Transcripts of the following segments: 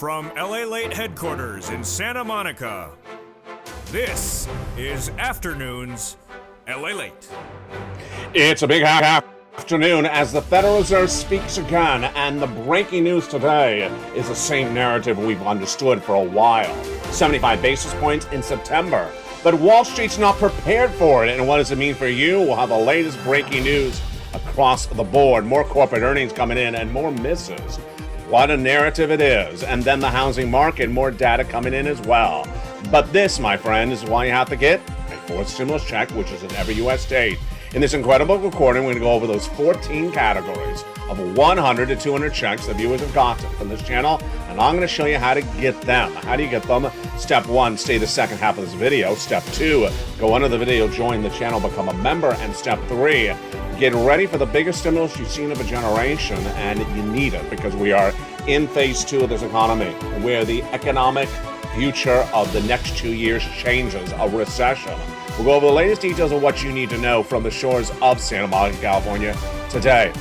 From LALATE headquarters in Santa Monica, this is Afternoons LALATE. It's a big afternoon as the Federal Reserve speaks again, and the breaking news today is the same narrative we've understood for a while. 75 basis points in September. But Wall Street's not prepared for it, and what does it mean for you? We'll have the latest breaking news across the board. More corporate earnings coming in and more misses. What a narrative it is. And then the housing market, more data coming in as well. But this, my friend, is why you have to get a fourth stimulus check, which is in every U.S. state. In this incredible recording, we're going to go over those 14 categories of 100 to 200 checks that viewers have gotten from this channel, and I'm going to show you how to get them. How do you get them? Step 1, stay the second half of this video. Step 2, go under the video, join the channel, become a member. And step 3, get ready for the biggest stimulus you've seen of a generation, and you need it because we are in phase 2 of this economy, where the economic future of the next 2 years changes, a recession. We'll go over the latest details of what you need to know from the shores of Santa Monica, California today.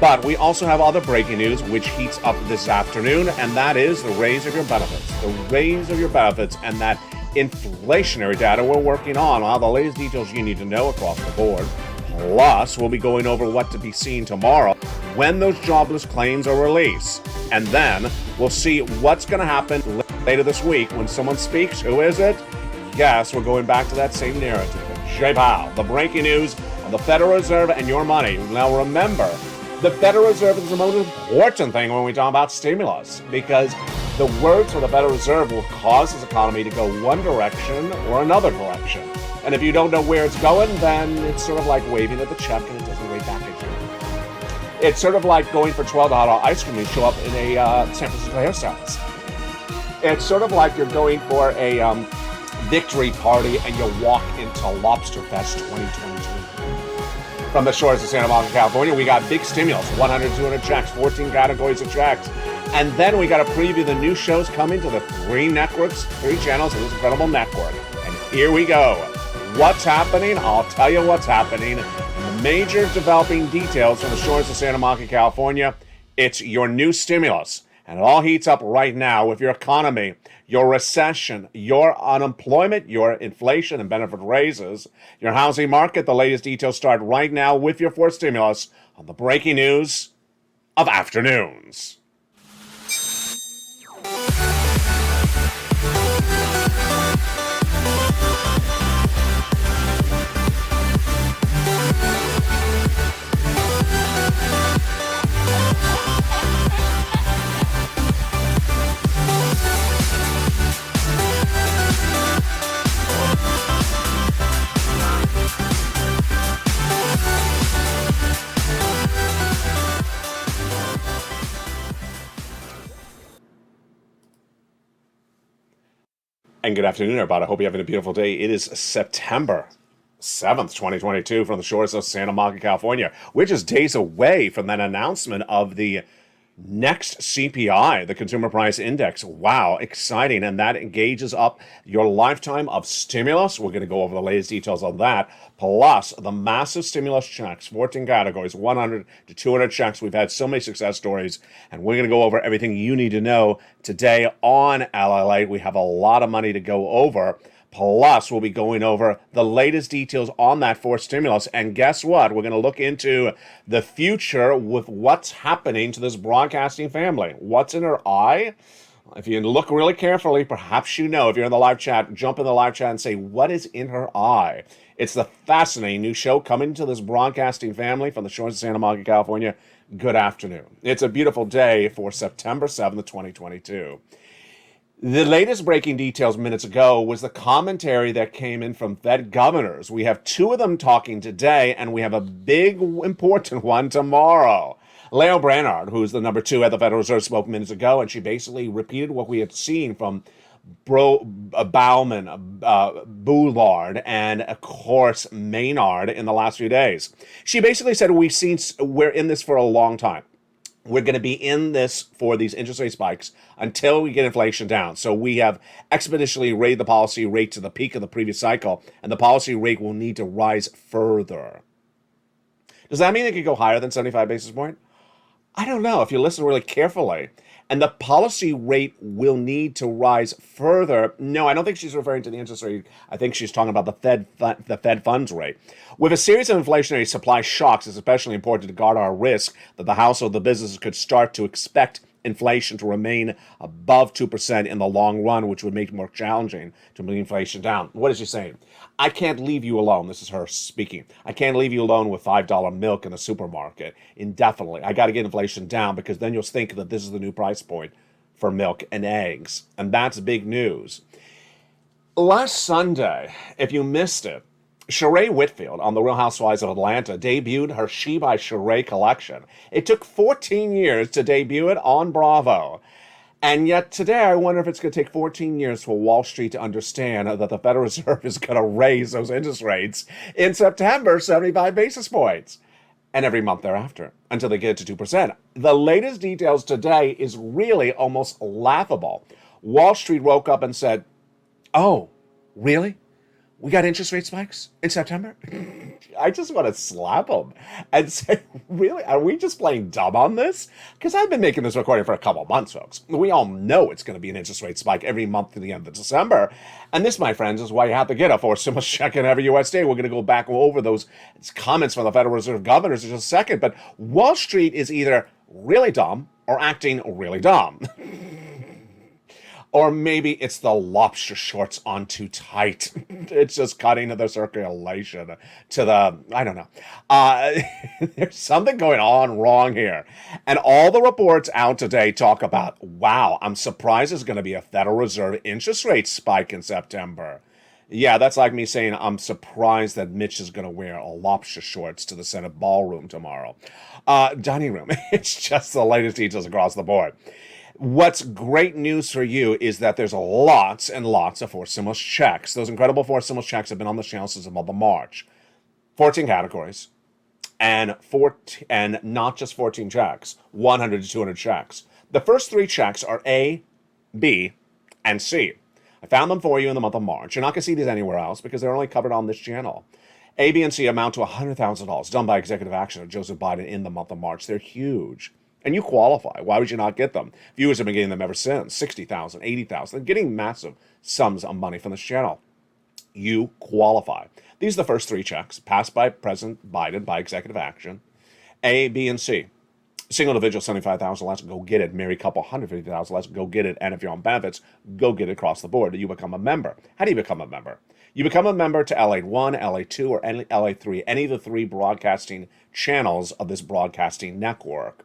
But we also have other breaking news which heats up this afternoon, and that is the raise of your benefits. The raise of your benefits and that inflationary data we're working on. All the latest details you need to know across the board. Plus, we'll be going over what to be seen tomorrow when those jobless claims are released. And then we'll see what's going to happen later this week when someone speaks. Who is it? Yes, we're going back to that same narrative. Jay Powell, the breaking news on the Federal Reserve and your money. Now remember, the Federal Reserve is the most important thing when we talk about stimulus, because the words for the Federal Reserve will cause this economy to go one direction or another direction. And if you don't know where it's going, then it's sort of like waving at the check and it doesn't wave back at you. It's sort of like going for $12 ice cream and show up in a San Francisco hairstylist. It's sort of like you're going for a victory party and you walk into Lobster Fest 2022. From the shores of Santa Monica, California, we got big stimulus, 100, 200 checks, 14 categories of checks. And then we got to preview the new shows coming to the 3 networks, 3 channels in this incredible network. And here we go. What's happening? I'll tell you what's happening. The major developing details from the shores of Santa Monica, California. It's your new stimulus. And it all heats up right now with your economy, your recession, your unemployment, your inflation and benefit raises, your housing market. The latest details start right now with your fourth stimulus on the breaking news of afternoons. And good afternoon, everybody. I hope you're having a beautiful day. It is September 7th, 2022, from the shores of Santa Monica, California. We're just days away from that announcement of the next CPI, the Consumer Price Index. Wow, exciting. And that engages up your lifetime of stimulus. We're going to go over the latest details on that. Plus, the massive stimulus checks, 14 categories, 100 to 200 checks. We've had so many success stories, and we're going to go over everything you need to know today on LALATE. We have a lot of money to go over. Plus, we'll be going over the latest details on that fourth stimulus. And guess what? We're going to look into the future with what's happening to this broadcasting family. What's in her eye? If you look really carefully, perhaps you know. If you're in the live chat, jump in the live chat and say, what is in her eye? It's the fascinating new show coming to this broadcasting family from the shores of Santa Monica, California. Good afternoon. It's a beautiful day for September 7th, 2022. The latest breaking details minutes ago was the commentary that came in from Fed governors. We have 2 of them talking today, and we have a big, important one tomorrow. Lael Brainard, who's the number 2 at the Federal Reserve, spoke minutes ago, and she basically repeated what we had seen from Bauman, Boulard, and of course Maynard in the last few days. She basically said we're in this for a long time. We're going to be in this for these interest rate spikes until we get inflation down. So we have exponentially raised the policy rate to the peak of the previous cycle, and the policy rate will need to rise further. Does that mean it could go higher than 75 basis points? I don't know if you listen really carefully. And the policy rate will need to rise further. No, I don't think she's referring to the interest rate. I think she's talking about the Fed funds rate. With a series of inflationary supply shocks, it's especially important to guard our risk that the household, the businesses could start to expect inflation to remain above 2% in the long run, which would make it more challenging to bring inflation down. What is she saying? I can't leave you alone. This is her speaking. I can't leave you alone with $5 milk in the supermarket indefinitely. I got to get inflation down because then you'll think that this is the new price point for milk and eggs. And that's big news. Last Sunday, if you missed it, Sheree Whitfield on The Real Housewives of Atlanta debuted her She by Sheree collection. It took 14 years to debut it on Bravo. And yet today, I wonder if it's going to take 14 years for Wall Street to understand that the Federal Reserve is going to raise those interest rates in September 75 basis points and every month thereafter until they get to 2%. The latest details today is really almost laughable. Wall Street woke up and said, oh, really? We got interest rate spikes in September? I just want to slap them and say, really? Are we just playing dumb on this? Because I've been making this recording for a couple of months, folks. We all know it's going to be an interest rate spike every month to the end of December. And this, my friends, is why you have to get a forced stimulus check in every USD. We're going to go back over those comments from the Federal Reserve governors in just a second. But Wall Street is either really dumb or acting really dumb. Or maybe it's the lobster shorts on too tight. It's just cutting the circulation to the, I don't know. There's something going on wrong here. And all the reports out today talk about, wow, I'm surprised there's going to be a Federal Reserve interest rate spike in September. Yeah, that's like me saying I'm surprised that Mitch is going to wear lobster shorts to the Senate ballroom tomorrow. Dining room. It's just the latest details across the board. What's great news for you is that there's lots and lots of forced stimulus checks. Those incredible forced stimulus checks have been on the channel since the month of March. 14 categories, and not just 14 checks, 100 to 200 checks. The first three checks are A, B, and C. I found them for you in the month of March. You're not going to see these anywhere else because they're only covered on this channel. A, B, and C amount to $100,000 done by executive action of Joseph Biden in the month of March. They're huge. And you qualify. Why would you not get them? Viewers have been getting them ever since. 60,000, 80,000. They're getting massive sums of money from this channel. You qualify. These are the first three checks passed by President Biden by executive action. A, B, and C. Single individual, 75,000 less, go get it. Married couple, 150,000 less, go get it. And if you're on benefits, go get it across the board. You become a member. How do you become a member? You become a member to LA1, LA2, or LA3, any of the three broadcasting channels of this broadcasting network.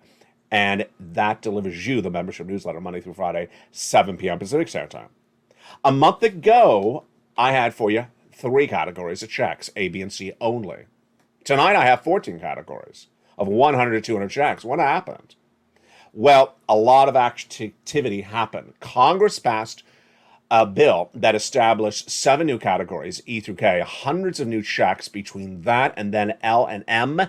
And that delivers you the membership newsletter Monday through Friday, 7 p.m. Pacific Standard Time. A month ago, I had for you three categories of checks, A, B, and C only. Tonight, I have 14 categories of 100 to 200 checks. What happened? Well, a lot of activity happened. Congress passed a bill that established 7 new categories, E through K, hundreds of new checks between that and then L and M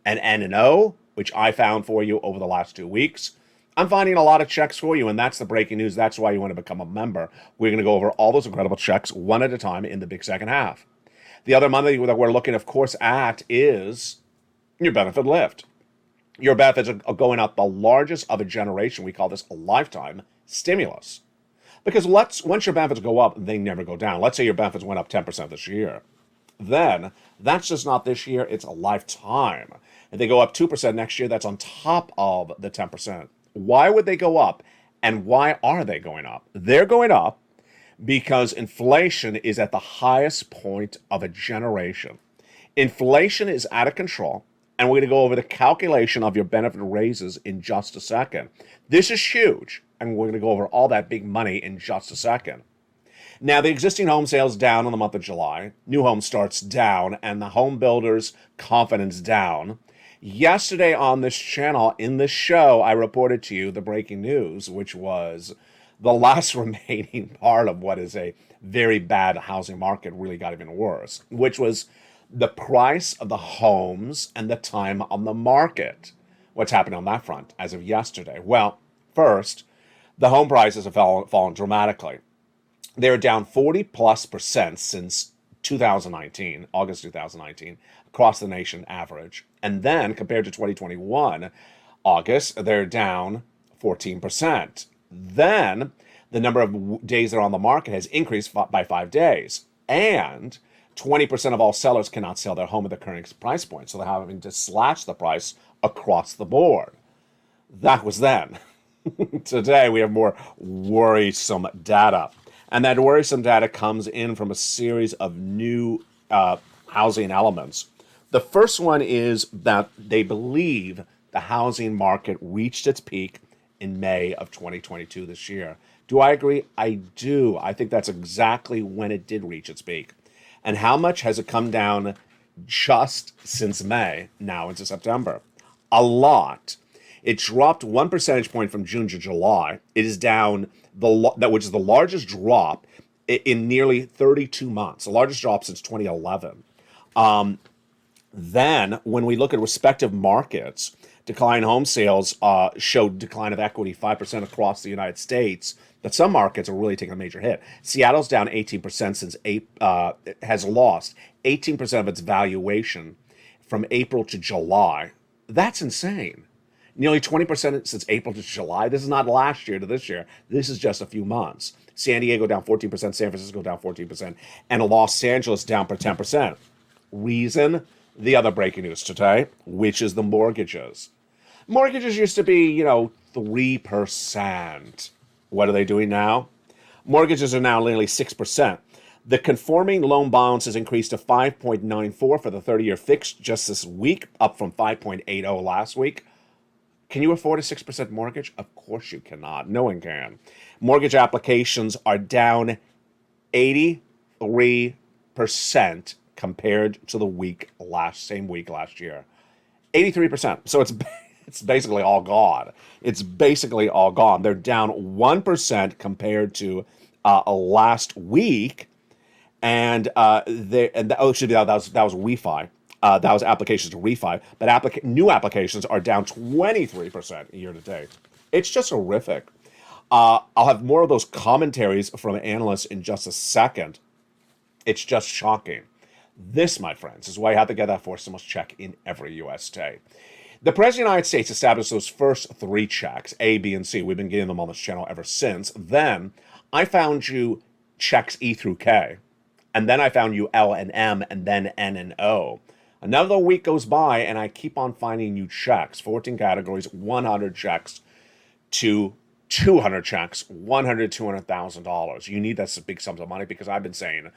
and N and O, which I found for you over the last 2 weeks. I'm finding a lot of checks for you, and that's the breaking news. That's why you want to become a member. We're going to go over all those incredible checks one at a time in the big second half. The other money that we're looking, of course, at is your benefit lift. Your benefits are going up the largest of a generation. We call this a lifetime stimulus. Because once your benefits go up, they never go down. Let's say your benefits went up 10% this year. Then that's just not this year, it's a lifetime. If they go up 2% next year, that's on top of the 10%. Why would they go up? And why are they going up? They're going up because inflation is at the highest point of a generation. Inflation is out of control, and we're going to go over the calculation of your benefit raises in just a second. This is huge, and we're going to go over all that big money in just a second. Now, the existing home sales down in the month of July. New home starts down, and the home builders' confidence down. Yesterday on this channel, in this show, I reported to you the breaking news, which was the last remaining part of what is a very bad housing market really got even worse, which was the price of the homes and the time on the market. What's happening on that front as of yesterday? Well, first, the home prices have fallen dramatically. They're down 40+% since 2019, August 2019, across the nation average. And then, compared to 2021, August, they're down 14%. Then the number of days they're on the market has increased by 5 days. And 20% of all sellers cannot sell their home at the current price point. So they're having to slash the price across the board. That was then. Today, we have more worrisome data. And that worrisome data comes in from a series of new housing elements. The first one is that they believe the housing market reached its peak in May of 2022 this year. Do I agree? I do. I think that's exactly when it did reach its peak. And how much has it come down just since May, now into September? A lot. It dropped 1 percentage point from June to July. It is down, which is the largest drop in nearly 32 months, the largest drop since 2011. Then, when we look at respective markets, decline home sales showed decline of equity 5% across the United States, but some markets are really taking a major hit. Seattle's down 18% since has lost 18% of its valuation from April to July. That's insane. Nearly 20% since April to July. This is not last year to this year. This is just a few months. San Diego down 14%, San Francisco down 14%, and Los Angeles down for 10%. Reason? The other breaking news today, which is the mortgages. Mortgages used to be, 3%. What are they doing now? Mortgages are now nearly 6%. The conforming loan balance has increased to 5.94 for the 30-year fixed just this week, up from 5.80 last week. Can you afford a 6% mortgage? Of course you cannot. No one can. Mortgage applications are down 83% compared to the same week last year. 83%. So it's basically all gone. It's basically all gone. They're down 1% compared to last week, and that was refi. That was applications to refi, but new applications are down 23% year to date. It's just horrific. I'll have more of those commentaries from analysts in just a second. It's just shocking. This, my friends, is why you have to get that forced stimulus check in every U.S. state. The President of the United States established those first 3 checks, A, B, and C. We've been getting them on this channel ever since. Then I found you checks E through K. And then I found you L and M, and then N and O. Another week goes by, and I keep on finding you checks. 14 categories, 100 checks to 200 checks, $100,000 to $200,000. You need that big sums of money because I've been saying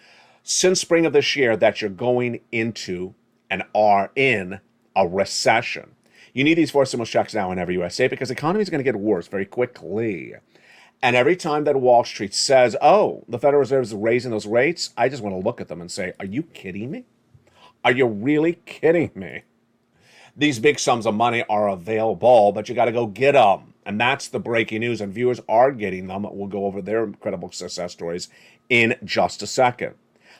since spring of this year that you're going into and are in a recession. You need these forced stimulus checks now in every U.S. state because the economy is going to get worse very quickly. And every time that Wall Street says, oh, the Federal Reserve is raising those rates, I just want to look at them and say, are you kidding me? Are you really kidding me? These big sums of money are available, but you got to go get them. And that's the breaking news, and viewers are getting them. We'll go over their incredible success stories in just a second.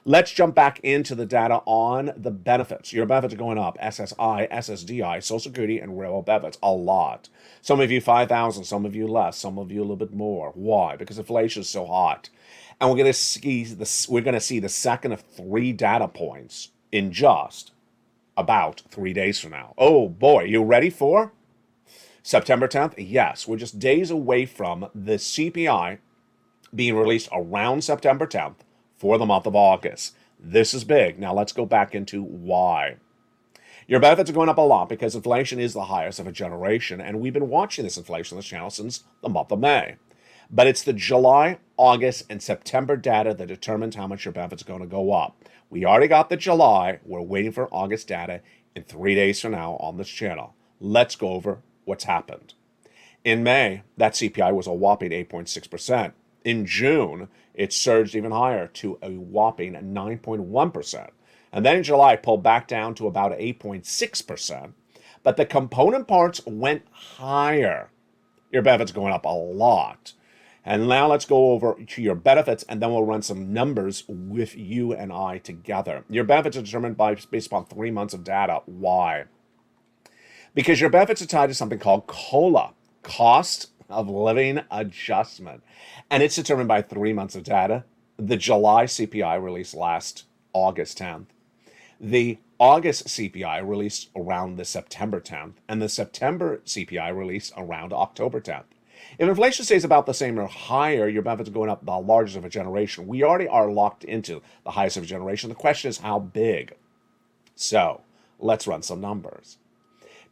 Let's jump back into the data on the benefits. Your benefits are going up. SSI, SSDI, Social Security, and railroad benefits. A lot. Some of you 5,000, some of you less, some of you a little bit more. Why? Because inflation is so hot. And we're going to see the second of 3 data points in just about 3 days from now. Oh boy, you ready for September 10th? Yes, we're just days away from the CPI being released around September 10th for the month of August. This is big. Now let's go back into why. Your benefits are going up a lot because inflation is the highest of a generation, and we've been watching this inflation on this channel since the month of May. But it's the July, August, and September data that determines how much your benefits are going to go up. We already got the July. We're waiting for August data in 3 days from now on this channel. Let's go over what's happened. In May, that CPI was a whopping 8.6%. In June, it surged even higher to a whopping 9.1%. And then in July, it pulled back down to about 8.6%. But the component parts went higher. Your benefits are going up a lot. And now let's go over to your benefits, and then we'll run some numbers with you and I together. Your benefits are determined based upon 3 months of data. Why? Because your benefits are tied to something called COLA, Cost of Living Adjustment. And it's determined by 3 months of data. The July CPI released last August 10th. The August CPI released around the September 10th, and the September CPI released around October 10th. If inflation stays about the same or higher, your benefits are going up the largest of a generation. We already are locked into the highest of a generation. The question is how big? So let's run some numbers.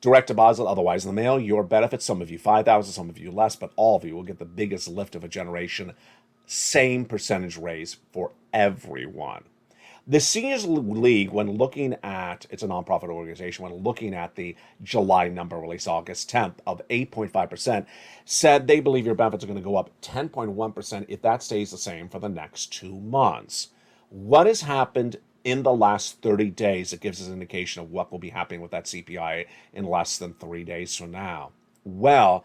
Direct deposit, otherwise in the mail, your benefits, some of you 5,000, some of you less, but all of you will get the biggest lift of a generation. Same percentage raise for everyone. The Seniors League, when looking at, it's a nonprofit organization, when looking at the July number released August 10th of 8.5%, said they believe your benefits are going to go up 10.1% if that stays the same for the next 2 months. What has happened in the last 30 days that gives us an indication of what will be happening with that CPI in less than 3 days from now? Well,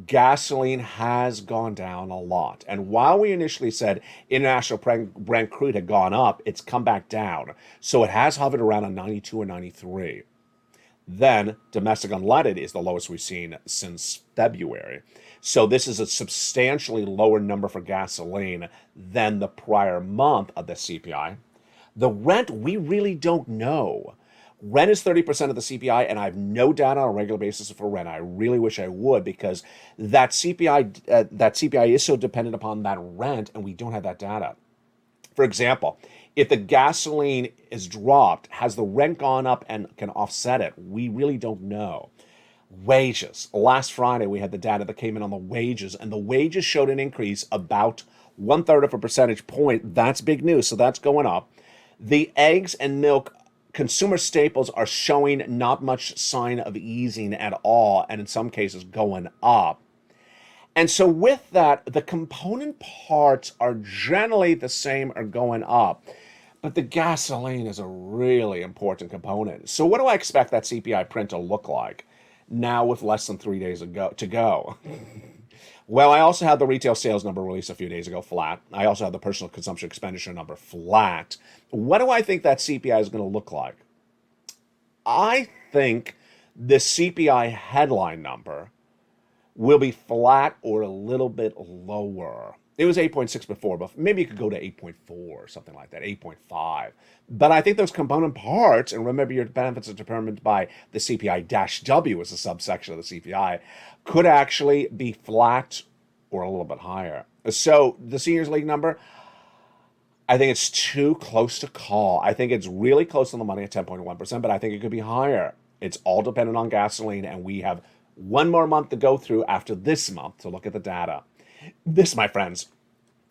gasoline has gone down a lot. And while we initially said international Brent crude had gone up, it's come back down. So it has hovered around a 92 or 93. Then domestic unleaded is the lowest we've seen since February. So this is a substantially lower number for gasoline than the prior month of the CPI. The rent, we really don't know. Rent is 30% of the CPI, and I have no data on a regular basis for rent. I really wish I would, because that CPI is so dependent upon that rent, and we don't have that data. For example, if the gasoline is dropped, has the rent gone up and can offset it? We really don't know. Wages. Last Friday, we had the data that came in on the wages, and the wages showed an increase about 1/3 of a percentage point. That's big news, so that's going up. The eggs and milk consumer staples are showing not much sign of easing at all, and in some cases going up. And so with that, the component parts are generally the same or going up, but the gasoline is a really important component. So what do I expect that CPI print to look like now with less than 3 days to go? Well, I also had the retail sales number released a few days ago, flat. I also had the personal consumption expenditure number, flat. What do I think that CPI is going to look like? I think the CPI headline number will be flat or a little bit lower. It was 8.6 before, but maybe it could go to 8.4 or something like that, 8.5. But I think those component parts, and remember your benefits are determined by the CPI-W as a subsection of the CPI, could actually be flat or a little bit higher. So the Seniors League number, I think it's too close to call. I think it's really close on the money at 10.1%, but I think it could be higher. It's all dependent on gasoline, and we have one more month to go through after this month to look at the data. This, my friends,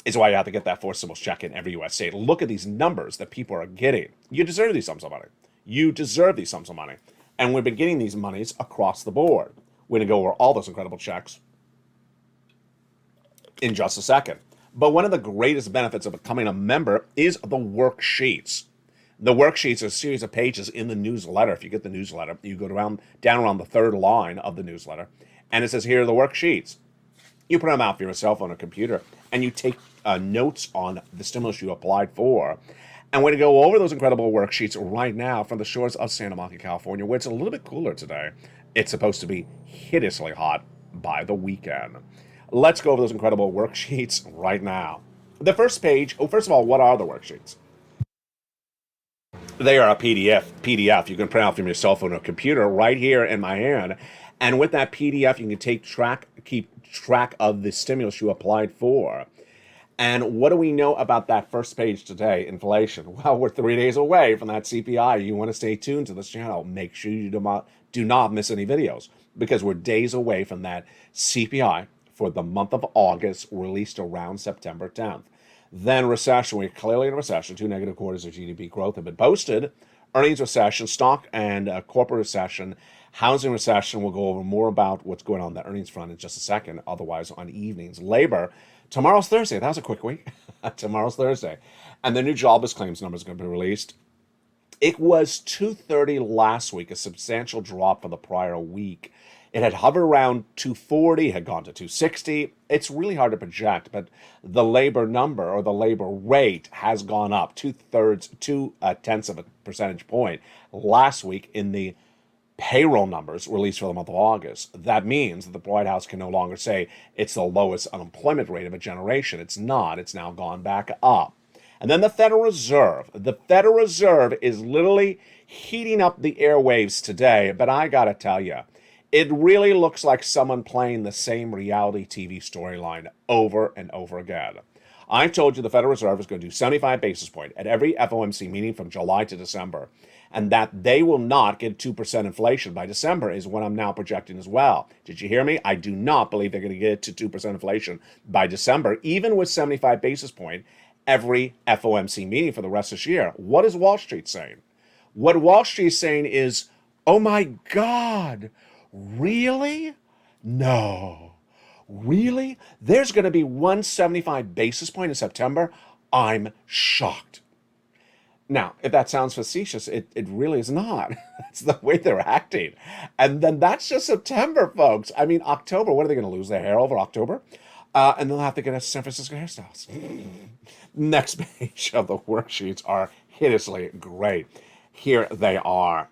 is why you have to get that four symbols check in every U.S. state. Look at these numbers that people are getting. You deserve these sums of money. You deserve these sums of money. And we've been getting these monies across the board. We're going to go over all those incredible checks in just a second. But one of the greatest benefits of becoming a member is the worksheets. The worksheets are a series of pages in the newsletter. If you get the newsletter, you go down around the third line of the newsletter, and it says, here are the worksheets. You print them out for your cell phone or computer, and you take notes on the stimulus you applied for. And we're going to go over those incredible worksheets right now from the shores of Santa Monica, California, where it's a little bit cooler today. It's supposed to be hideously hot by the weekend. Let's go over those incredible worksheets right now. The first page, first of all, what are the worksheets? They are a PDF you can print out from your cell phone or computer right here in my hand. And with that PDF, you can keep track of the stimulus you applied for. And what do we know about that first page today? Inflation. Well, we're 3 days away from that CPI. You want to stay tuned to this channel. Make sure you do not miss any videos, because we're days away from that CPI for the month of August, released around September 10th. Then recession. We're clearly in a recession. 2 negative quarters of GDP growth have been posted. Earnings recession, stock and corporate recession, housing recession. We'll go over more about what's going on the earnings front in just a second, otherwise on evenings. Labor. Tomorrow's Thursday. That was a quick week. Tomorrow's Thursday. And the new jobless claims number is going to be released. It was 230 last week, a substantial drop from the prior week. It had hovered around 240, had gone to 260. It's really hard to project, but the labor number or the labor rate has gone up 2/10 of a percentage point last week in the payroll numbers released for the month of August. That means that the White House can no longer say it's the lowest unemployment rate of a generation. It's not. It's now gone back up. And then the Federal Reserve. The Federal Reserve is literally heating up the airwaves today, but I gotta tell you, it really looks like someone playing the same reality TV storyline over and over again. I told you the Federal Reserve is going to do 75 basis point at every FOMC meeting from July to December, and that they will not get 2% inflation by December is what I'm now projecting as well. Did you hear me? I do not believe they're going to get to 2% inflation by December, even with 75 basis point every FOMC meeting for the rest of this year. What is Wall Street saying? What Wall Street is saying is, oh my God, really? No. Really? There's going to be 175 basis point in September? I'm shocked. Now, if that sounds facetious, it really is not. That's the way they're acting. And then that's just September, folks. I mean, October, what are they going to lose their hair over October? And they'll have to get a San Francisco hairstyles. Next page of the worksheets are hideously great. Here they are.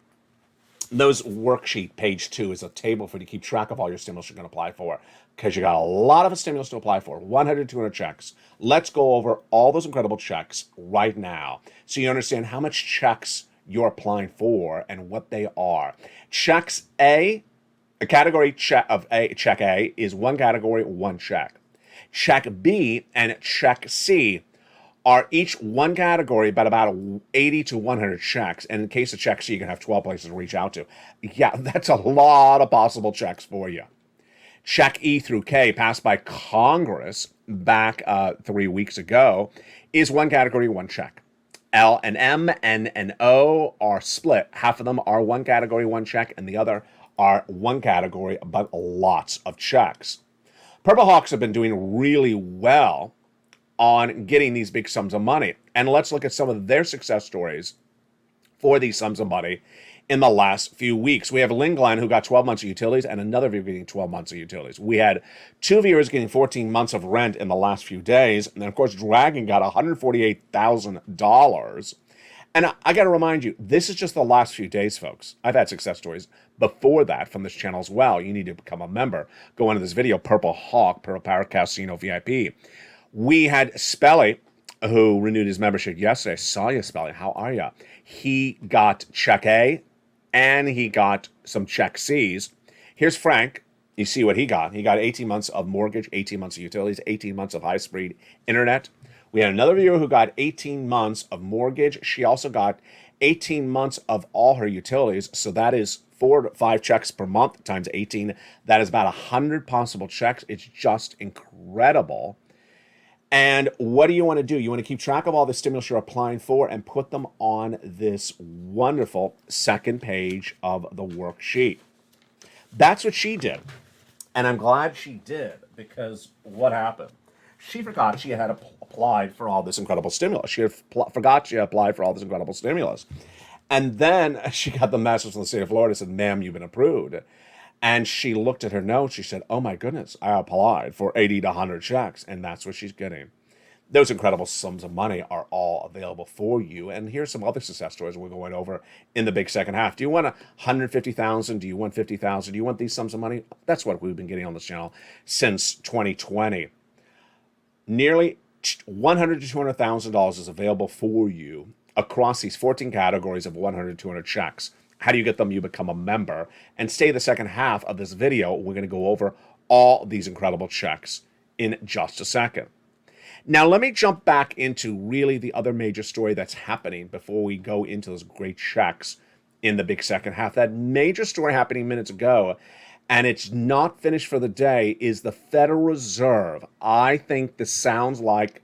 Those worksheet, page 2, is a table for you to keep track of all your stimulus you're going to apply for, because you got a lot of stimulus to apply for, 100, 200 checks. Let's go over all those incredible checks right now so you understand how much checks you're applying for and what they are. Checks A, a category check of A, check A is one category, one check. Check B and check C are each one category, but about 80 to 100 checks. And in case of check C, you can have 12 places to reach out to. Yeah, that's a lot of possible checks for you. Check E through K, passed by Congress back 3 weeks ago, is one category, one check. L and M, N and O are split. Half of them are one category, one check, and the other are one category, but lots of checks. Purple Hawks have been doing really well on getting these big sums of money. And let's look at some of their success stories for these sums of money in the last few weeks. We have Lynn Glenn, who got 12 months of utilities, and another viewer getting 12 months of utilities. We had 2 viewers getting 14 months of rent in the last few days. And then, of course, Dragon got $148,000. And I got to remind you, this is just the last few days, folks. I've had success stories before that from this channel as well. You need to become a member. Go into this video, Purple Hawk, Pearl Power Casino VIP. We had Spelly, who renewed his membership yesterday. I saw you, Spelly. How are you? He got check A, and he got some check C's. Here's Frank. You see what he got. He got 18 months of mortgage, 18 months of utilities, 18 months of high-speed internet. We had another viewer who got 18 months of mortgage. She also got 18 months of all her utilities. So that is 4 to 5 checks per month times 18. That is about 100 possible checks. It's just incredible. And what do you want to do? You want to keep track of all the stimulus you're applying for and put them on this wonderful second page of the worksheet. That's what she did. And I'm glad she did, because what happened? She forgot she had applied for all this incredible stimulus. She forgot she had applied for all this incredible stimulus. And then she got the message from the state of Florida, said, ma'am, you've been approved. And she looked at her notes. She said, oh, my goodness, I applied for 80 to 100 checks. And that's what she's getting. Those incredible sums of money are all available for you. And here's some other success stories we're going over in the big second half. Do you want 150,000? Do you want 50,000? Do you want these sums of money? That's what we've been getting on this channel since 2020. Nearly $100,000 to $200,000 is available for you across these 14 categories of 100 to 200 checks. How do you get them? You become a member. And stay the second half of this video. We're going to go over all these incredible checks in just a second. Now, let me jump back into really the other major story that's happening before we go into those great checks in the big second half. That major story happening minutes ago, and it's not finished for the day, is the Federal Reserve. I think this sounds like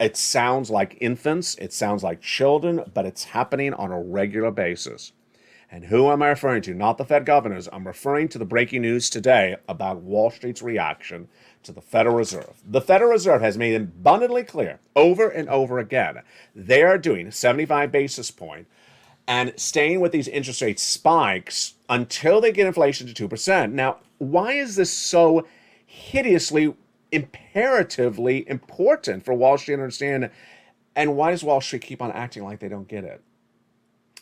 it sounds like infants, it sounds like children, but it's happening on a regular basis. And who am I referring to? Not the Fed governors. I'm referring to the breaking news today about Wall Street's reaction to the Federal Reserve. The Federal Reserve has made abundantly clear over and over again they are doing 75 basis point and staying with these interest rate spikes until they get inflation to 2%. Now, why is this so hideously, imperatively important for Wall Street to understand? And why does Wall Street keep on acting like they don't get it?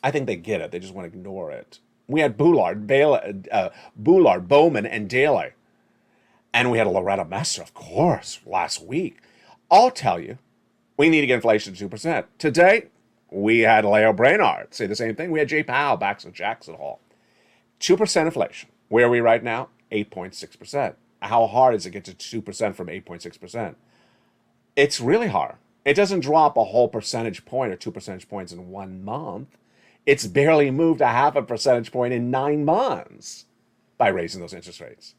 I think they get it. They just want to ignore it. We had Boulard, Bowman, and Daly. And we had Loretta Messer, of course, last week. I'll tell you, We need to get inflation to 2%. Today, we had Leo Brainard say the same thing. We had Jay Powell back at Jackson Hole. 2% inflation. Where are we right now? 8.6%. How hard is it to get to 2% from 8.6%? It's really hard. It doesn't drop a whole percentage point or 2 percentage points in 1 month. It's barely moved a half a percentage point in 9 months by raising those interest rates.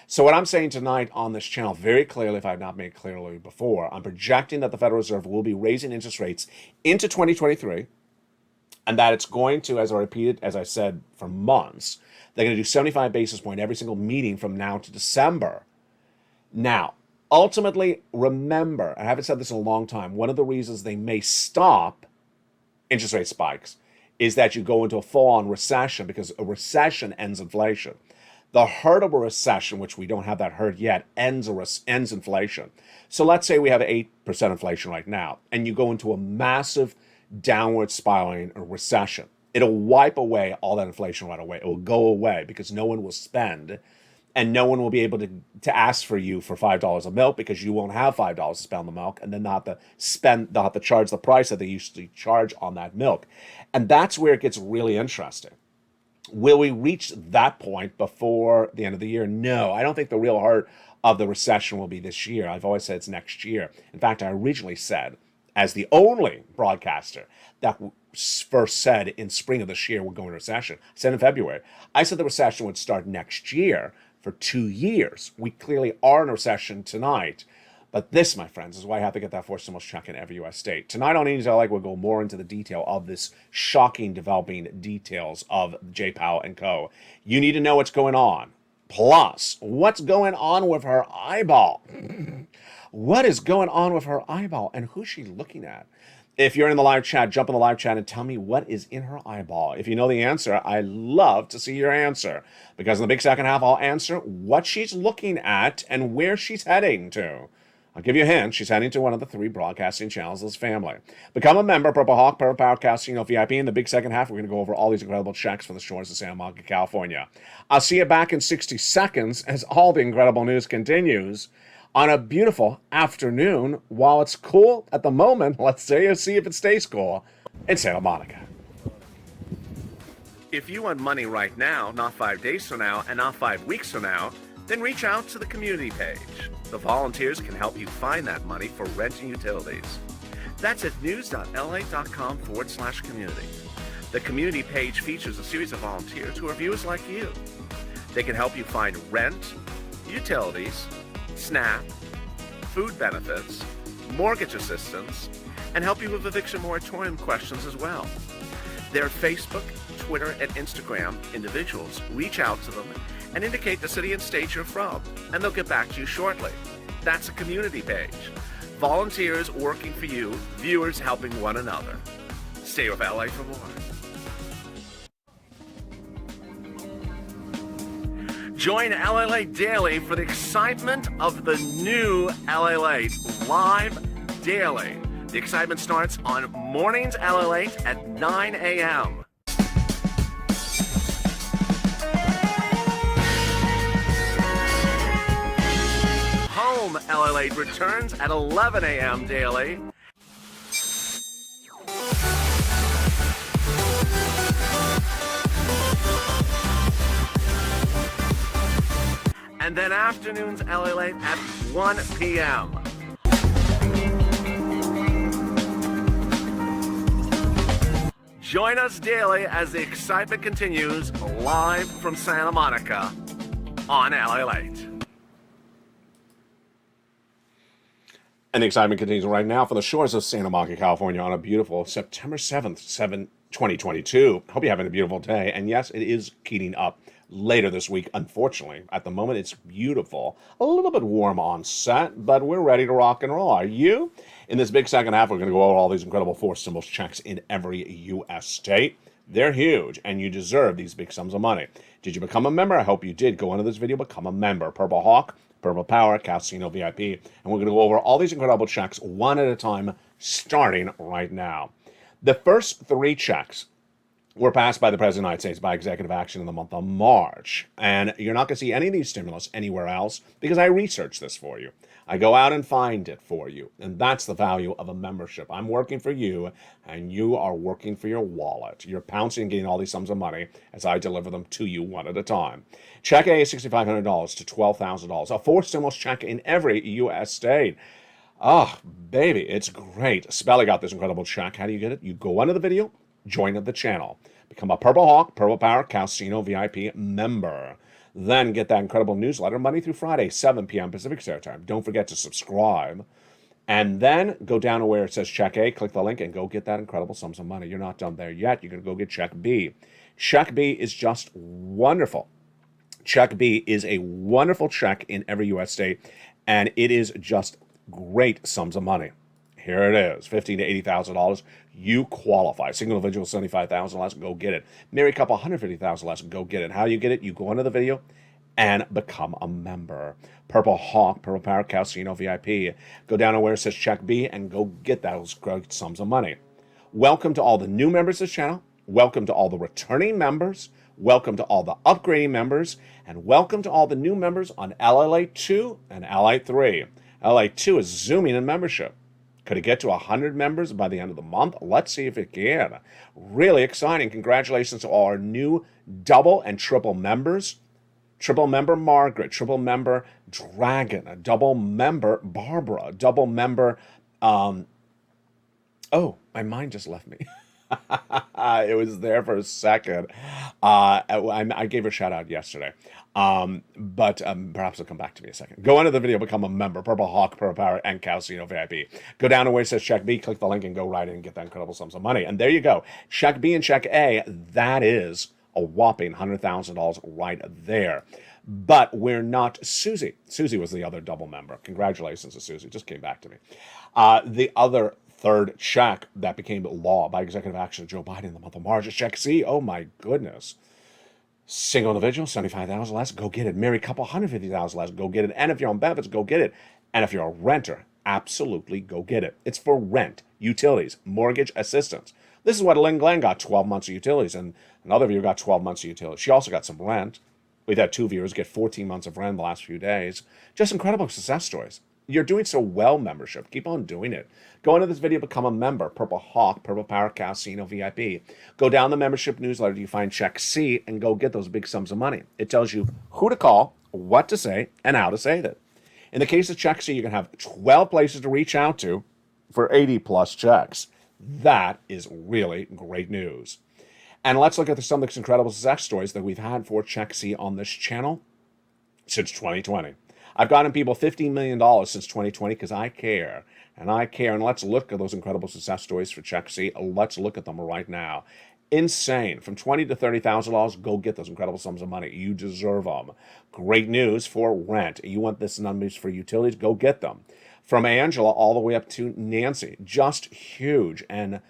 So what I'm saying tonight on this channel very clearly, if I have not made clearly before, I'm projecting that the Federal Reserve will be raising interest rates into 2023, and that it's going to, as I repeated, as I said for months, they're going to do 75 basis point every single meeting from now to December. Now, ultimately, remember, I haven't said this in a long time, one of the reasons they may stop interest rate spikes is that you go into a full-on recession, because a recession ends inflation. The hurt of a recession, which we don't have that hurt yet, ends inflation. So let's say we have 8% inflation right now, and you go into a massive downward spiraling recession. It'll wipe away all that inflation right away. It will go away because no one will spend, and no one will be able to ask for you for $5 of milk, because you won't have $5 to spend on the milk, and then they'll have to charge the price that they used to charge on that milk. And that's where it gets really interesting. Will we reach that point before the end of the year? No, I don't think the real heart of the recession will be this year. I've always said it's next year. In fact, I originally said, as the only broadcaster that first said in spring of this year we're going to recession, I said in February, I said the recession would start next year for 2 years. We clearly are in a recession tonight. But this, my friends, is why I have to get that forced stimulus check in every U.S. state. Tonight on Easy Like, we'll go more into the detail of this shocking developing details of Jay Powell and co. You need to know what's going on. Plus, what's going on with her eyeball? What is going on with her eyeball, and who's she looking at? If you're in the live chat, jump in the live chat and tell me what is in her eyeball. If you know the answer, I love to see your answer, because in the big second half, I'll answer what she's looking at and where she's heading to. I'll give you a hint. She's heading to one of the 3 broadcasting channels of this family. Become a member, Purple Hawk, Purple Power Casino VIP. In the big second half, we're going to go over all these incredible checks from the shores of Santa Monica, California. I'll see you back in 60 seconds as all the incredible news continues on a beautiful afternoon. While it's cool at the moment, let's see if it stays cool in Santa Monica. If you want money right now, not 5 days from now, and not 5 weeks from now, then reach out to the community page. The volunteers can help you find that money for rent and utilities. That's at news.la.com/community. The community page features a series of volunteers who are viewers like you. They can help you find rent, utilities, SNAP, food benefits, mortgage assistance, and help you with eviction moratorium questions as well. Their Facebook, Twitter, and Instagram individuals reach out to them and indicate the city and state you're from, and they'll get back to you shortly. That's a community page. Volunteers working for you, viewers helping one another. Stay with LA for more. Join LALATE Daily for the excitement of the new LALATE live daily. The excitement starts on mornings LALATE at 9 a.m. Home LALATE returns at 11 a.m. daily. And then afternoons LALATE at 1 p.m. Join us daily as the excitement continues live from Santa Monica on LALATE. And the excitement continues right now for the shores of Santa Monica, California on a beautiful September 7th, 2022. Hope you're having a beautiful day. And yes, it is heating up later this week, unfortunately. At the moment, it's beautiful. A little bit warm on set, but we're ready to rock and roll. Are you? In this big second half, we're going to go over all these incredible forced stimulus checks in every U.S. state. They're huge, and you deserve these big sums of money. Did you become a member? I hope you did. Go into this video, become a member. Purple Hawk, Purple Power, Casino VIP, and we're going to go over all these incredible checks one at a time, starting right now. The first 3 checks were passed by the President of the United States by executive action in the month of March. And you're not going to see any of these stimulus anywhere else because I researched this for you. I go out and find it for you. And that's the value of a membership. I'm working for you, and you are working for your wallet. You're pouncing and getting all these sums of money as I deliver them to you one at a time. Check A is $6,500 to $12,000. A fourth stimulus check in every U.S. state. Oh, baby, it's great. Spelly got this incredible check. How do you get it? You go under the video, join the channel, become a Purple Hawk, Purple Power Casino VIP member. Then get that incredible newsletter Monday through Friday, 7 p.m. Pacific Standard Time. Don't forget to subscribe. And then go down to where it says Check A, click the link, and go get that incredible sums of money. You're not done there yet. You're going to go get Check B. Check B is just wonderful. Check B is a wonderful check in every U.S. state, and it is just great sums of money. Here it is, $15,000 to $80,000. You qualify. Single individual, $75,000 less, go get it. Married couple, $150,000 less, go get it. How do you get it? You go under the video and become a member. Purple Hawk, Purple Power Casino VIP. Go down to where it says Check B and go get those great sums of money. Welcome to all the new members of this channel. Welcome to all the returning members. Welcome to all the upgrading members. And welcome to all the new members on LALATE 2 and LALATE 3. LALATE 2 is zooming in membership. Could it get to 100 members by the end of the month? Let's see if it can. Really exciting. Congratulations to all our new double and triple members. Triple member Margaret, triple member Dragon, a double member Barbara, double member, oh, my mind just left me. It was there for a second. I gave her a shout out yesterday. But perhaps it'll come back to me in a second. Go under the video, become a member. Purple Hawk, Purple Power, and Casino VIP. Go down to where it says Check B, click the link, and go right in and get that incredible sums of money. And there you go. Check B and Check A, that is a whopping $100,000 right there. But we're not Susie. Susie was the other double member. Congratulations to Susie. Just came back to me. The other third check that became law by executive action of Joe Biden in the month of March is Check C. Oh, my goodness. Single individual, $75,000 less, go get it. Married couple, $150,000 less, go get it. And if you're on benefits, go get it. And if you're a renter, absolutely go get it. It's for rent, utilities, mortgage assistance. This is what Lynn Glenn got, 12 months of utilities, and another viewer got 12 months of utilities. She also got some rent. We've had two viewers get 14 months of rent in the last few days. Just incredible success stories. You're doing so well, membership. Keep on doing it. Go into this video, become a member. Purple Hawk, Purple Power Casino VIP. Go down the membership newsletter. You find Check C and go get those big sums of money. It tells you who to call, what to say, and how to say that. In the case of Check C, you can have 12 places to reach out to for 80 plus checks. That is really great news. And let's look at some of the incredible success stories that we've had for Check C on this channel since 2020. I've gotten people $15 million since 2020 because I care. And I care. And let's look at those incredible success stories for Check C. Let's look at them right now. Insane. From $20,000 to $30,000, go get those incredible sums of money. You deserve them. Great news for rent. You want this numbers for utilities? Go get them. From Angela all the way up to Nancy. Just huge. And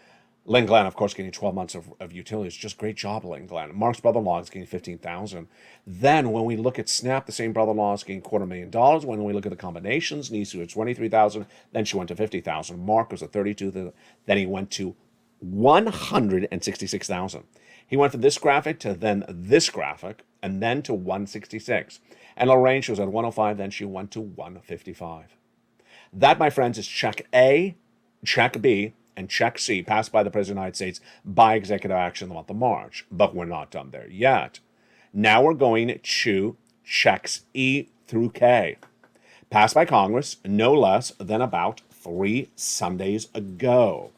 Lynn Glenn, of course, getting 12 months of utilities. Just great job, Lynn Glenn. Mark's brother-in-law is getting $15,000. Then when we look at Snap, the same brother-in-law is getting $250,000. When we look at the combinations, Nisu at $23,000. Then she went to $50,000. Mark was at $32,000. Then he went to $166,000. He went from this graphic to then this graphic, and then to $166,000. And Lorraine, she was at $105,000. Then she went to $155,000. That, my friends, is Check A, Check B, and Check C, passed by the President of the United States by executive action in the month of March. But we're not done there yet. Now we're going to Checks E through K, passed by Congress no less than about 3 Sundays ago.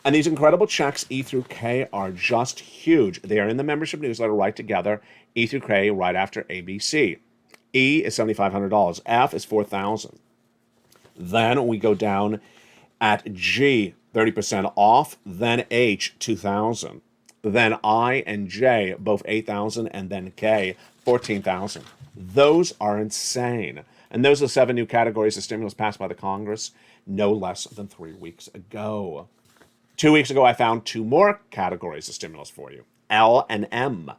And these incredible checks E through K are just huge. They are in the membership newsletter right together, E through K right after ABC. E is $7,500. F is $4,000. Then we go down at G, 30% off, then H, $2,000. Then I and J, both $8,000, and then K, $14,000. Those are insane. And those are the 7 new categories of stimulus passed by the Congress no less than 3 weeks ago. 2 weeks ago, I found 2 more categories of stimulus for you, L and M.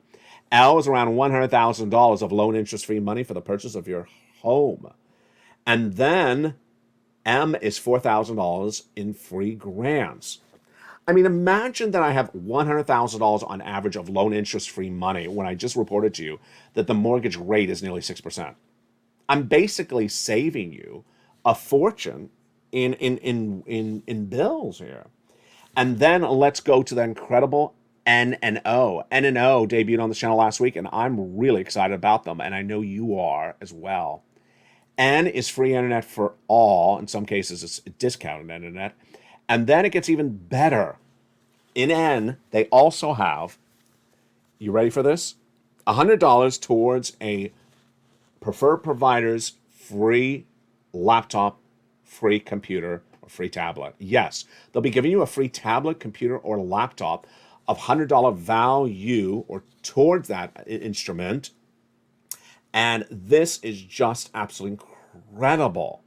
L is around $100,000 of loan interest-free money for the purchase of your home. And then M is $4,000 in free grants. I mean, imagine that I have $100,000 on average of loan interest-free money when I just reported to you that the mortgage rate is nearly 6%. I'm basically saving you a fortune in bills here. And then let's go to the incredible N&O. N&O debuted on the channel last week, and I'm really excited about them, and I know you are as well. N is free internet for all. In some cases, it's discounted internet. And then it gets even better. In N, they also have, you ready for this? $100 towards a preferred provider's free laptop, free computer, or free tablet. Yes, they'll be giving you a free tablet, computer, or laptop of $100 value or towards that instrument. And this is just absolutely incredible.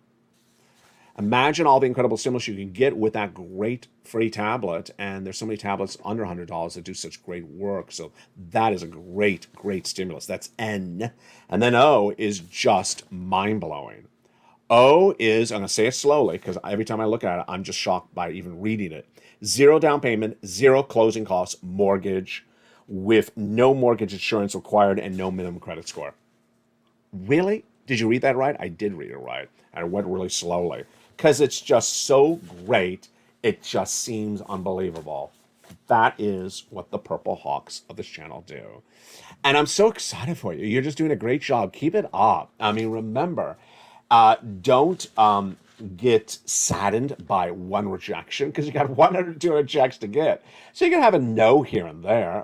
Imagine all the incredible stimulus you can get with that great free tablet. And there's so many tablets under $100 that do such great work. So that is a great, great stimulus. That's N. And then O is just mind-blowing. O is, I'm going to say it slowly because every time I look at it, I'm just shocked by even reading it. 0 down payment, 0 closing costs, mortgage with no mortgage insurance required and no minimum credit score. Really? Did you read that right? I did read it right. And I went really slowly because it's just so great. It just seems unbelievable. That is what the Purple Hawks of this channel do. And I'm so excited for you. You're just doing a great job. Keep it up. I mean, remember, don't get saddened by one rejection because you got 102 checks to get. So you're going to have a no here and there.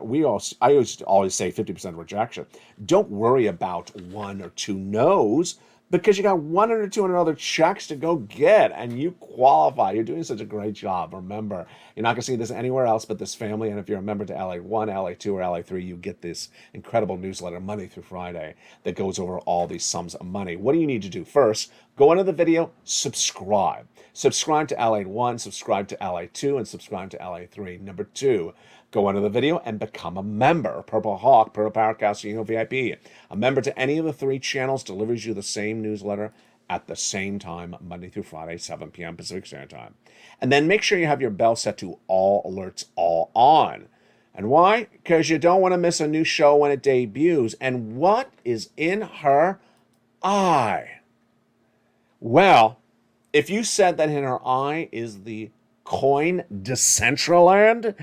I used to always say 50% rejection. Don't worry about 1 or 2 no's because you got 100 or 200 other checks to go get and you qualify. You're doing such a great job. Remember, you're not going to see this anywhere else but this family. And if you're a member to LA1, LA2, or LA3, you get this incredible newsletter Monday through Friday that goes over all these sums of money. What do you need to do? First, go into the video, subscribe. Subscribe to LA1, subscribe to LA2, and subscribe to LA3. Number 2, go into the video and become a member. Purple Hawk, Purple Powercast, VIP. A member to any of the 3 channels delivers you the same newsletter at the same time, Monday through Friday, 7 p.m. Pacific Standard Time. And then make sure you have your bell set to all alerts, all on. And why? Because you don't want to miss a new show when it debuts. And what is in her eye? Well, if you said that in her eye is the coin Decentraland,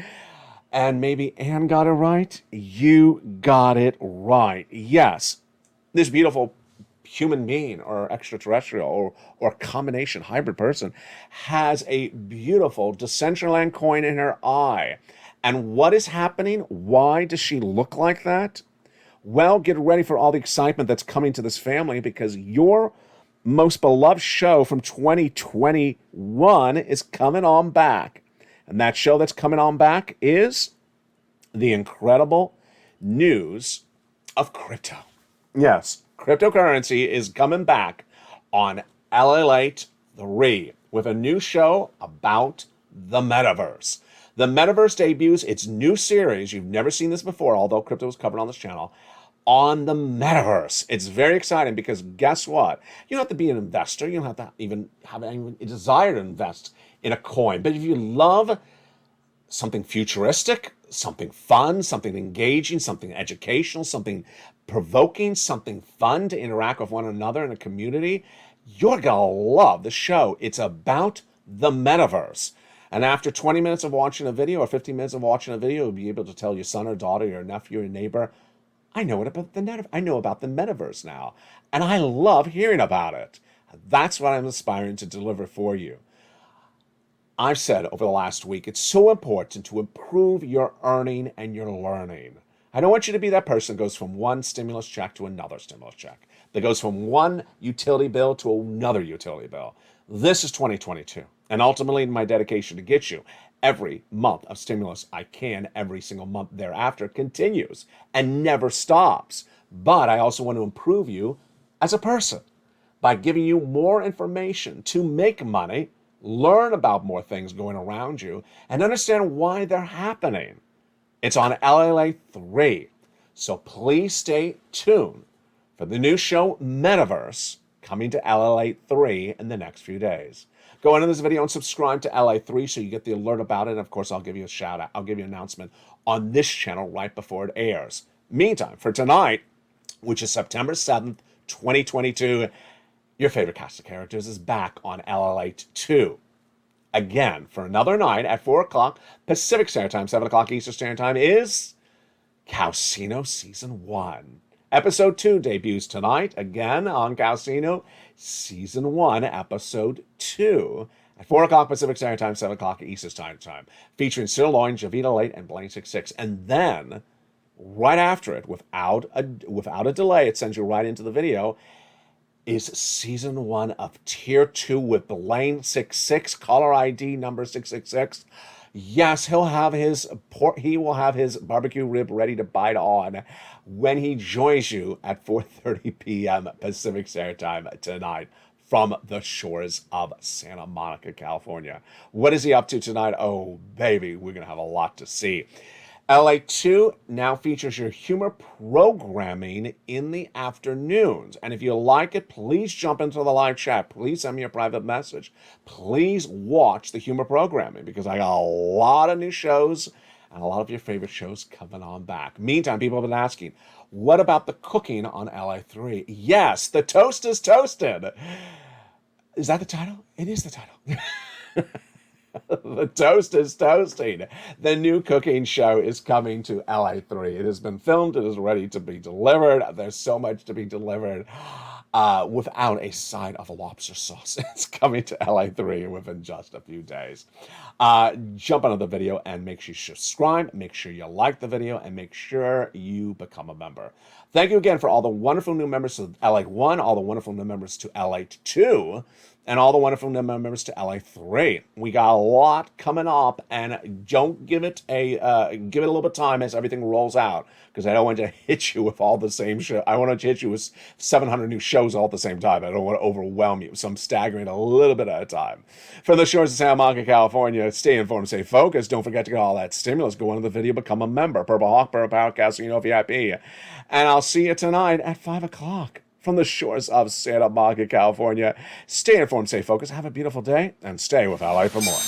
and maybe Anne got it right, you got it right. Yes, this beautiful human being or extraterrestrial or combination hybrid person has a beautiful Decentraland coin in her eye. And what is happening? Why does she look like that? Well, get ready for all the excitement that's coming to this family because your most beloved show from 2021 is coming on back. And that show that's coming on back is the incredible news of crypto. Yes, cryptocurrency is coming back on LALATE 3 with a new show about the metaverse. The metaverse debuts its new series. You've never seen this before, although crypto was covered on this channel, on the metaverse. It's very exciting because guess what? You don't have to be an investor. You don't have to even have any desire to invest in a coin. But if you love something futuristic, something fun, something engaging, something educational, something provoking, something fun to interact with one another in a community, you're gonna love the show. It's about the metaverse. And after 20 minutes of watching a video or 15 minutes of watching a video, you'll be able to tell your son or daughter, your nephew, your neighbor, I know about the metaverse now. And I love hearing about it. That's what I'm aspiring to deliver for you. I've said over the last week, it's so important to improve your earning and your learning. I don't want you to be that person that goes from one stimulus check to another stimulus check, that goes from one utility bill to another utility bill. This is 2022. And ultimately, my dedication to get you every month of stimulus I can every single month thereafter continues and never stops. But I also want to improve you as a person by giving you more information to make money, learn about more things going around you, and understand why they're happening. It's on LALATE 3. So please stay tuned for the new show, Metaverse, coming to LALATE 3 in the next few days. Go into this video and subscribe to LA3 so you get the alert about it. And of course, I'll give you a shout out. I'll give you an announcement on this channel right before it airs. Meantime, for tonight, which is September 7th, 2022, your favorite cast of characters is back on LALATE 2. Again, for another night at 4 o'clock Pacific Standard Time, 7 o'clock Eastern Standard Time, is Calcino Season 1. Episode 2 debuts tonight, again on Calcino Season 1, Episode 2, at 4 o'clock Pacific Standard Time, 7 o'clock Eastern Standard Time, featuring Sirloin, Javita Late, and Blaine66. And then, right after it, without a delay, it sends you right into the video, is Season 1 of Tier 2 with Blaine66, caller ID number 666. Yes, he will have his barbecue rib ready to bite on when he joins you at 4:30 p.m. Pacific Standard Time tonight from the shores of Santa Monica, California. What is he up to tonight? Oh, baby, we're going to have a lot to see. LA2 now features your humor programming in the afternoons. And if you like it, please jump into the live chat. Please send me a private message. Please watch the humor programming because I got a lot of new shows and a lot of your favorite shows coming on back. Meantime, people have been asking, what about the cooking on LA3? Yes, the toast is toasted. Is that the title? It is the title. The toast is toasting. The new cooking show is coming to LA3. It has been filmed. It is ready to be delivered. There's so much to be delivered without a side of a lobster sauce. It's coming to LA3 within just a few days. Jump onto the video and make sure you subscribe. Make sure you like the video and make sure you become a member. Thank you again for all the wonderful new members to LA1, all the wonderful new members to LA2, and all the wonderful new members to LA3. We got a lot coming up, and don't give it a little bit of time as everything rolls out, because I don't want to hit you with all the same show. I want to hit you with 700 new shows all at the same time. I don't want to overwhelm you, so I'm staggering a little bit at a time. From the shores of Santa Monica, California, stay informed, stay focused. Don't forget to get all that stimulus. Go into the video, become a member. Purple Hawk, Purple Power Casino VIP. And I'll see you tonight at 5 o'clock. From the shores of Santa Monica, California. Stay informed, stay focused, have a beautiful day, and stay with LA for more.